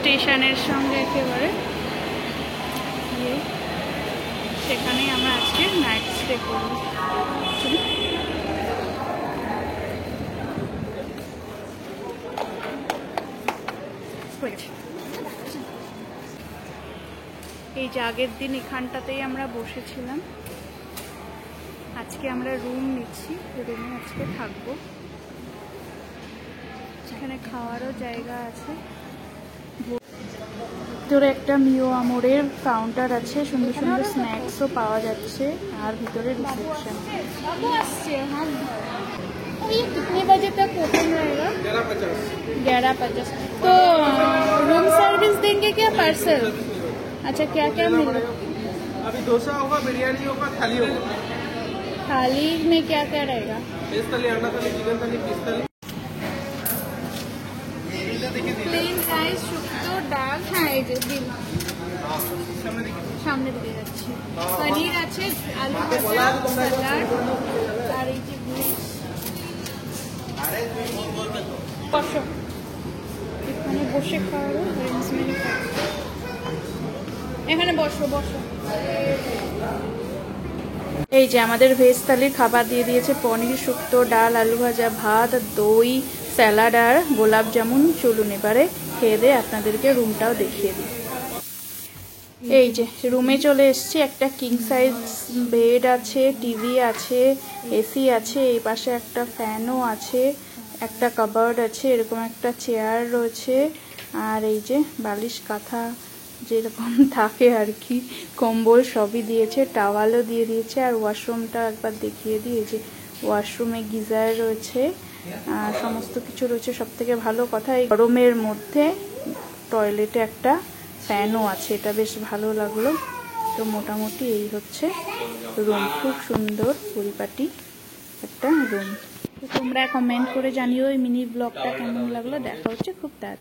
স্টেশনের সঙ্গে একেবারে, সেখানেই আমরা আজকে নাইট স্টে করব। এই যে আগের দিন এখানটাতেই আমরা বসেছিলাম, আজকে আমরা রুম নিচ্ছি, রুমে আজকে থাকবো। এখানে খাওয়ারও জায়গা আছে, ভিতরে একটা মিও আমোরের কাউন্টার আছে, সুন্দর সুন্দর স্ন্যাক্সও পাওয়া যাচ্ছে, আর ভিতরে রিসেপশন। ये कितने बजे तक ओपन रहेगा? 11:50। तो रूम सर्विस देंगे क्या पार्सल? अच्छा, क्या क्या मिलेगा? अभी डोसा होगा, बिरयानी होगा, थाली होगा। थाली में क्या क्या रहेगा? वेज थाली, अंडा थाली, चिकन थाली, फिश थाली। প্লেন রাইস, শুক্তো, ডাল। হ্যাঁ, এই যে দিন সামনে দিকে যাচ্ছি। পনির আছে, আলু ভাজা, স্যালাড, আর এই যে বসো, এখানে বসে খাওয়ারও অ্যারেঞ্জমেন্ট। এখানে বসো বসো। এই যে আমাদের ভেজ থালির খাবার দিয়ে দিয়েছে, পনির, শুক্তো, ডাল, আলু ভাজা, ভাত, দই, স্যালাড আর গোলাপ জামুন। চলুন এবারে খেয়ে দিয়ে আপনাদেরকে রুমটাও দেখিয়ে দিই। এই যে রুমে চলে এসেছি, একটা কিং সাইজ বেড আছে, টিভি আছে, এসি আছে, এই পাশে একটা ফ্যানও আছে, একটা কাবার্ড আছে, এরকম একটা চেয়ার রয়েছে, আর এই যে বালিশ কাঁথা যেরকম থাকে আর কি, কম্বল সবই দিয়েছে, টাওয়ালও দিয়ে দিয়েছে। আর ওয়াশরুমটা একবার দেখিয়ে দিই, এই যে ওয়াশরুমে গিজার রয়েছে, আর সমস্ত কিছু রয়েছে। সব থেকে ভালো কথা, এই গরমের মধ্যে টয়লেটে একটা ফ্যানও আছে, এটা বেশ ভালো লাগলো। তো মোটামুটি এই হচ্ছে রুম, খুব সুন্দর পরিপাটি একটা রুম। তোমরা কমেন্ট করে জানিও এই মিনি ব্লগটা কেমন লাগলো। দেখা হচ্ছে খুব তাড়াতাড়ি।